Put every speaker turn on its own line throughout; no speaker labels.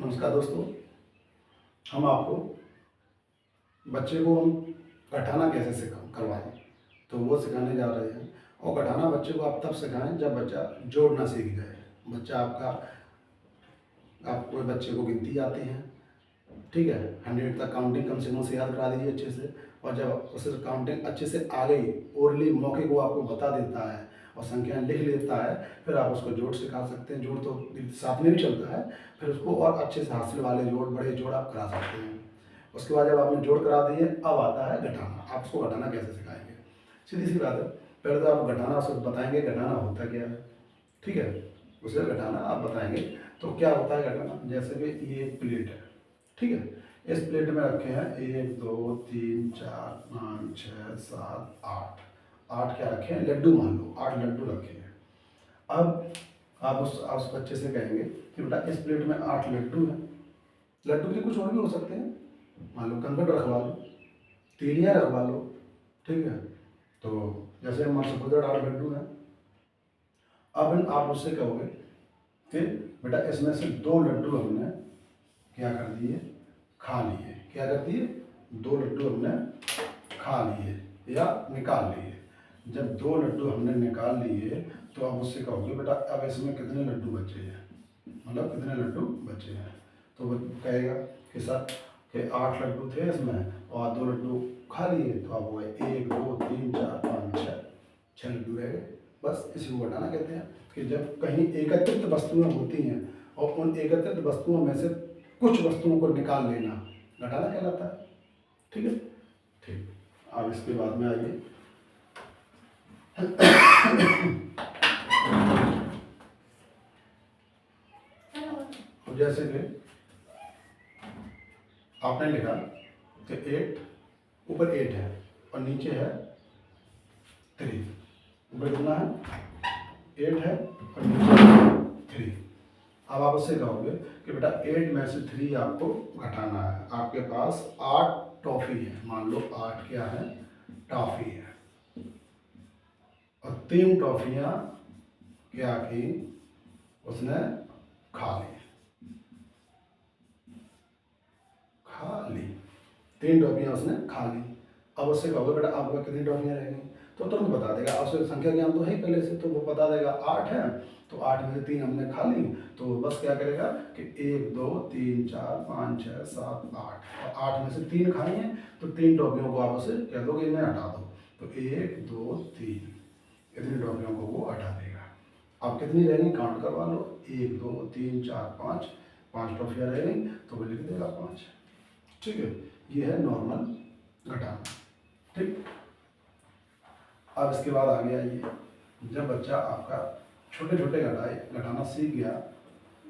नमस्कार दोस्तों। हम आपको बच्चे को हम घटाना कैसे करवाएं तो वो सिखाने जा रहे हैं। और घटाना बच्चे को आप तब सिखाएं जब बच्चा जोड़ना सीख जाए। बच्चा आप कोई बच्चे को गिनती आती है, ठीक है, 100 तक काउंटिंग कम से कम से याद करा दीजिए अच्छे से। और जब उसे काउंटिंग अच्छे से आ गई, ओरली मौके को आपको बता देता है और संख्याएं लिख लेता है, फिर आप उसको जोड़ सिखा सकते हैं। जोड़ तो साथ में भी चलता है, फिर उसको और अच्छे से हासिल वाले जोड़, बड़े जोड़ आप करा सकते हैं। उसके बाद जब आपने जोड़ करा दिए, अब आता है घटाना। आप उसको घटाना कैसे सिखाएंगे? सीधी सी बात है, पहले तो आप घटाना उसको बताएंगे घटाना होता क्या है, ठीक है। उसे घटाना आप बताएंगे तो क्या होता है घटाना। जैसे कि ये एक प्लेट है, ठीक है। इस प्लेट में रखे हैं 1 2 3 4 5 6 7 8। 8 क्या रखे हैं? लड्डू मान लो, 8 लड्डू रखे हैं। अब आप उस बच्चे से कहेंगे कि बेटा इस प्लेट में 8 लड्डू हैं। लड्डू भी कुछ और भी हो सकते हैं, मान लो कंकड़ रखवा लो, तीलियाँ रखवा लो, ठीक है। तो जैसे हमारे सपोज 8 लड्डू हैं। अब आप उससे कहोगे कि बेटा इसमें से 2 लड्डू हमने क्या कर दिए? खा लिए। क्या कर दिए? 2 लड्डू हमने खा लिए या निकाल लिए। जब 2 लड्डू हमने निकाल लिए तो आप उससे कहोगे बेटा अब इसमें कितने लड्डू बचे हैं, मतलब कितने लड्डू बचे हैं। तो वो कहेगा कि सर कि 8 लड्डू थे इसमें और 2 लड्डू खा लिए, तो आप हो गए 1 2 3 4 5 6 लड्डू रह गए। बस इसी को घटाना कहते हैं कि जब कहीं एकत्रित वस्तुएं होती हैं और उन एकत्रित वस्तुओं में से कुछ वस्तुओं को निकाल लेना घटाना कहलाता है, ठीक है। ठीक, अब इसके बाद में आइए। अब जैसे कि आपने लिखा कि 8, ऊपर 8 है और नीचे है 3। ऊपर कितना है? 8 है और नीचे 3। अब आप उससे कहोगे कि बेटा 8 में से 3 आपको घटाना है। आपके पास 8 टॉफी है, मान लो 8 क्या है? टॉफी है। और 3 टॉफियाँ क्या की? उसने खा ली। 3 टॉफियाँ उसने खा ली। अब उससे कहोगे बेटा आपका कितनी टॉफियाँ रह गई? तो तुरंत बता देगा। उससे संख्या ज्ञान तो है ही पहले से, तो वो बता देगा 8 है, तो 8 में से 3 हमने खा ली। तो बस क्या करेगा कि 1 2 3 4 5 6 7 8, और 8 में से 3 खाई हैं तो 3 टॉफियों को आप उसे कह दोगे इन्हें हटा दो। तो 1 2 3 इतनी टॉफियों को वो हटा देगा। अब कितनी रह गई काउंट करवा लो, 1 2 3 4 5, 5 टॉफियाँ रह गई तो वो लिख देगा 5, ठीक है। ये है नॉर्मल घटाना, ठीक। अब इसके बाद आगे आइए। जब बच्चा आपका छोटे छोटे घटाना सीख गया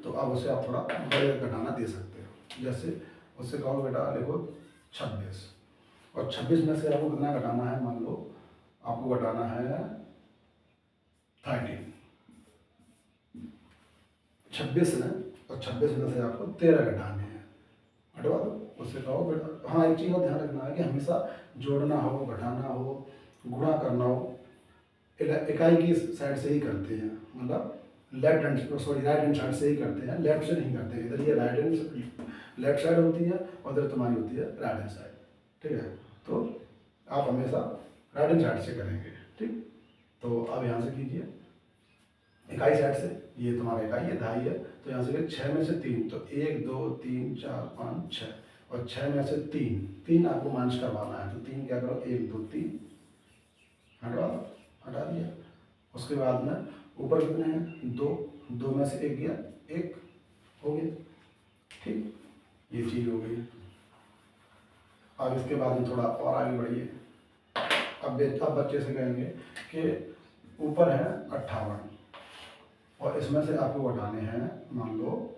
तो अब उसे आप थोड़ा बड़े घटाना दे सकते हो। जैसे उससे कहो बेटा देखो 26, और 26 में से आपको कितना घटाना है? मान लो आपको घटाना है 13। 26 है और 26 में से आपको 13 घटाने हैं, हटवा दो। उससे कहो बेटा, हाँ एक चीज़ और ध्यान रखना है कि हमेशा जोड़ना हो, घटाना हो, गुणा करना हो, इकाई की साइड से ही करते हैं, मतलब राइट हैंड साइड से ही करते हैं, लेफ्ट से नहीं करते हैं। इधर ये लेफ्ट साइड होती है और इधर तुम्हारी होती है राइट हैंड साइड, ठीक है। तो आप हमेशा राइट हैंड साइड से करेंगे, ठीक। तो अब यहाँ से कीजिए इकाई साइड से, ये तुम्हारा इकाई है, दहाई है, तो यहाँ से 6 में से 3, तो 1 2 3 4 5 6, और 6 में से 3 आपको माइनस करवाना है। तो 3 क्या करो? 1 2 3 हटवा दो, हटा दिया। उसके बाद में ऊपर कितने हैं? 2 में से 1 गया, 1 हो गया, ठीक। ये चीज़ हो गई। अब इसके बाद में थोड़ा और आगे बढ़िए। अब बच्चे से कहेंगे कि ऊपर है 58 और इसमें से आपको घटाने हैं मान लो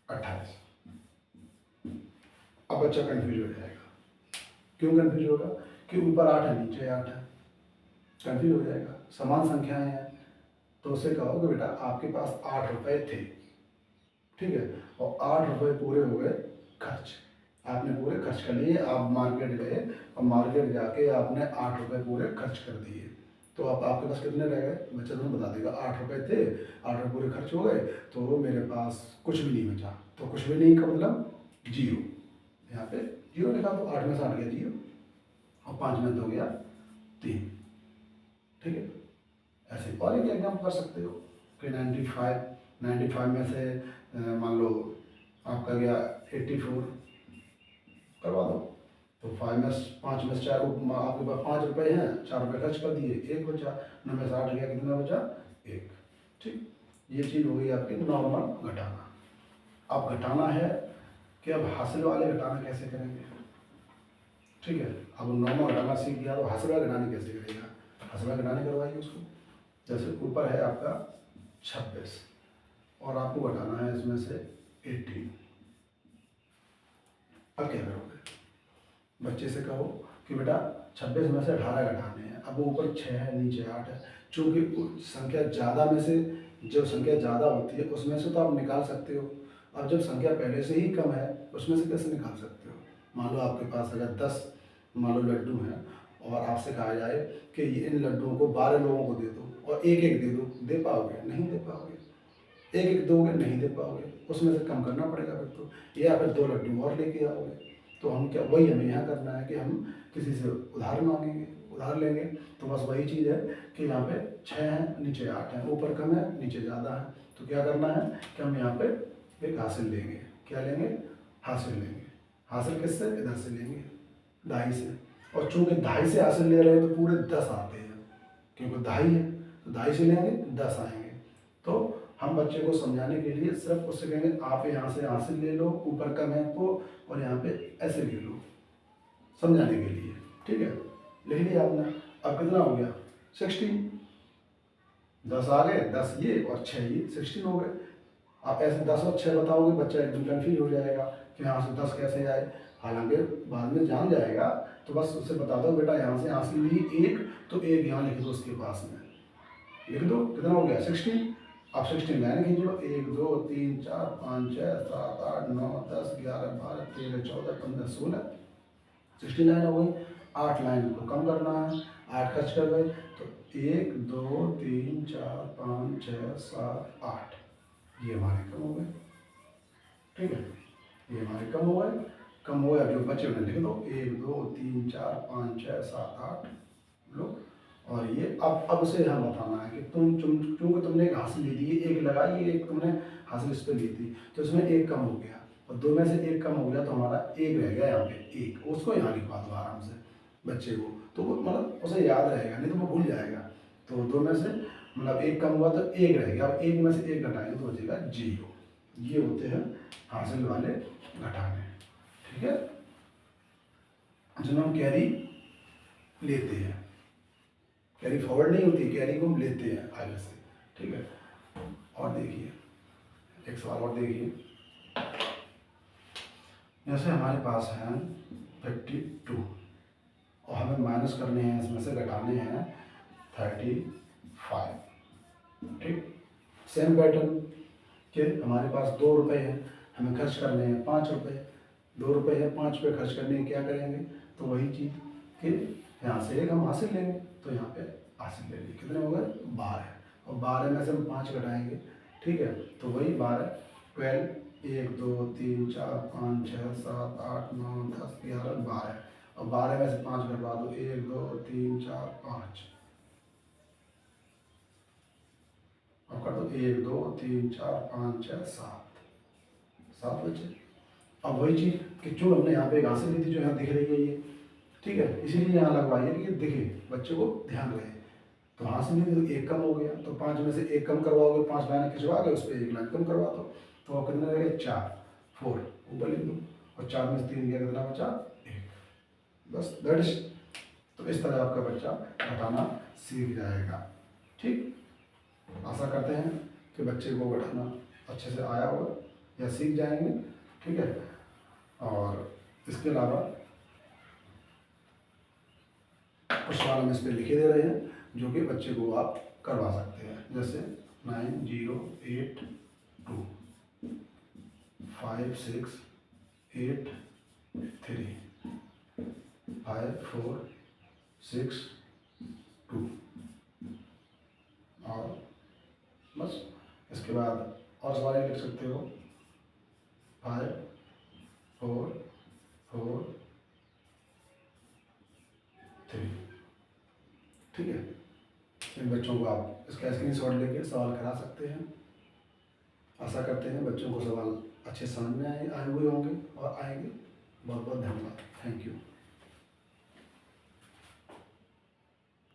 28। अब बच्चा कंफ्यूज हो जाएगा। क्यों कंफ्यूज होगा? कि ऊपर 8 है नीचे 8 है, कंफ्यूज हो जाएगा। समान संख्याएं हैं, तो उसे कहो कि बेटा आपके पास 8 रुपए थे, ठीक है, और 8 रुपए पूरे हो गए खर्च। आपने पूरे खर्च कर लिए। आप मार्केट गए और मार्केट जाके आपने 8 रुपए पूरे खर्च कर दिए। तो आप आपके पास कितने रह गए, बच्चा तुम्हें बता देगा 8 रुपये थे, 8 रुपये पूरे खर्च हो गए, तो मेरे पास कुछ भी नहीं बचा। तो कुछ भी नहीं का मतलब जीरो, यहाँ पे जीरो लिखा, तो 8 में से 8 गया जीरो, और 5 में तो हो गया 3। ठीक है, ऐसे और एक एग्जाम्पल कर सकते हो कि 95 में से मान लो आपका गया 84, करवा दो। तो 5 में से 4, आपके पास 5 रुपये हैं, 4 रुपये खर्च कर दिए, 1 बचा, 9 में से 8 गया, कितना बचा 1। ठीक, ये चीज़ हो गई आपकी नॉर्मल घटाना। अब घटाना है कि अब हासिल वाले घटाना कैसे करेंगे। ठीक है, अब नॉर्मल घटाना सीख गया, तो हासिल वाले घटाने कैसे करेगा, हासिल वाले घटाने करवाइए उसको। जैसे ऊपर है आपका 26 और आपको घटाना है इसमें से 18। अब क्या करोगे, बच्चे से कहो कि बेटा 26 में से 18 घटाने हैं। अब वो ऊपर 6 है, नीचे 8 है, चूँकि संख्या ज़्यादा में से, जो संख्या ज़्यादा होती है उसमें से तो आप निकाल सकते हो। अब जब संख्या पहले से ही कम है, उसमें से कैसे निकाल सकते हो। मान लो आपके पास अगर 10 मान लो लड्डू हैं, और आपसे कहा जाए कि ये इन लड्डुओं को 12 लोगों को दे दो और एक एक दे दो, दे पाओगे, नहीं दे पाओगे। एक एक दोगे, नहीं दे पाओगे, उसमें से कम करना पड़ेगा फिर तो, या फिर 2 लड्डू और लेके आओगे। तो हम क्या, वही हमें यहाँ करना है कि हम किसी से उधार मांगेंगे, उधार लेंगे। तो बस वही चीज़ है कि यहाँ पे 6 है, नीचे 8 है, ऊपर कम है, नीचे ज़्यादा है। तो क्या करना है कि हम यहाँ पे एक हासिल लेंगे। क्या लेंगे, हासिल लेंगे। हासिल किससे, इधर से लेंगे, दाई से। और चूँकि दाई से हासिल ले रहे हैं तो पूरे 10 आते हैं, क्योंकि दाई है, तो दाई से लेंगे 10 आएंगे। तो हम बच्चे को समझाने के लिए सिर्फ उससे कहेंगे आप यहाँ से हासिल ले लो, ऊपर कम है तो, और यहाँ पे ऐसे ले लो, समझाने के लिए। ठीक है, लिख लिया आपने। अब कितना हो गया 16, 10 आ गए, 10 ये और 6 ये, 16 हो गए। आप ऐसे 10 और 6 बताओगे, बच्चा एकदम कन्फ्यूज हो जाएगा कि यहाँ से 10 कैसे आए। हालांकि बाद में जान जाएगा, तो बस उसे बता दो बेटा यहाँ से हासिल ली 1, तो 1 यहाँ लिख दो उसके पास में, लिख दो। कितना हो गया 16। आप 16 लाइन खींच लो, 1 2 3 4 5 6 7 8 9 10 11 12 13 14 15 16, 16 लाइन हो गई। 8 लाइन को कम करना है, 8 खर्च कर गए, तो 1 2 3 4 5 6 7 8, ये हमारे कम हो गए। ठीक है, ये हमारे कम हो गए। कम हो गया, जो बचे उन्हें लिख दो, 1 2 3 4 5 6 7 8 लो। और ये अब उसे यहाँ बताना है कि क्योंकि तुमने एक हासिल ली थी, एक लगाई, एक तुमने हासिल इस पर ली थी, तो इसमें एक कम हो गया, और 2 में से एक कम हो गया, तो हमारा एक रह गया यहाँ पे, एक उसको यहाँ लिखवा दो आराम से बच्चे को। तो वो मतलब उसे याद रहेगा, नहीं तो वो भूल जाएगा। तो 2 में से मतलब एक कम हुआ तो एक रह गया, अब एक में से एक घटाएंगे तो बचेगा 0। ये होते हैं हासिल वाले घटाने। ठीक है, जिन्हें हम कैरी लेते हैं, कैरी फॉरवर्ड नहीं होती, कैरी को हम लेते हैं आगे से। ठीक है, और देखिए एक सवाल और देखिए, जैसे हमारे पास है 52 और हमें माइनस करने हैं, इसमें से घटाने हैं 35। ठीक, सेम पैटर्न कि हमारे पास 2 रुपये हैं, हमें खर्च करने हैं 5 रुपये। 2 रुपये है, 5 रुपये खर्च करने हैं, क्या करेंगे, तो वही चीज़ कि यहाँ से एक हम हासिल लेंगे, तो यहाँ पे हासिल ले लिए, कितने हो गए 12, और 12 में से हम 5 घटाएंगे। ठीक है, तो वही 12 12, 1 2 3 4 5 6 7 8 9 10 11 12, और 12 में से 5 घटवा दो, 1 2 3 4 5, और कर दो 1 2 3 4 5 6 7 बचे। अब वही चीज़ कि जो हमने यहाँ पे एक हासिल ली थी, जो यहाँ दिख रही है ये, ठीक है, इसीलिए यहाँ लगवाइए कि ये दिखे, बच्चे को ध्यान रहे। तो हासिल ली थी तो एक कम हो गया, तो 5 में से एक कम करवाओगे, 5 लाइन खिंचवा के उस पर एक लाइन कम करवा दो, तो अब कितने रह गए 4 4 ऊपर लिख दो, और 4 में से 3 गया, कितना बचा 1, बस दैट इज। तो इस तरह आपका बच्चा घटाना सीख जाएगा। ठीक, आशा करते हैं कि बच्चे को घटाना अच्छे से आया होगा या सीख जाएंगे। ठीक है, और इसके अलावा कुछ सवाल हम इस पर लिखे दे रहे हैं, जो कि बच्चे को आप करवा सकते हैं, जैसे 9 0 8 2 5 6 8 3 5 4 6 2 बस। इसके बाद और सवाल लिख सकते हो 5 4 4 3। ठीक है, इन बच्चों को आप इसका स्क्रीनशॉट लेके सवाल करा सकते हैं। आशा करते हैं बच्चों को सवाल अच्छे समझ में आए हुए होंगे और आएंगे। बहुत बहुत धन्यवाद। Thank you.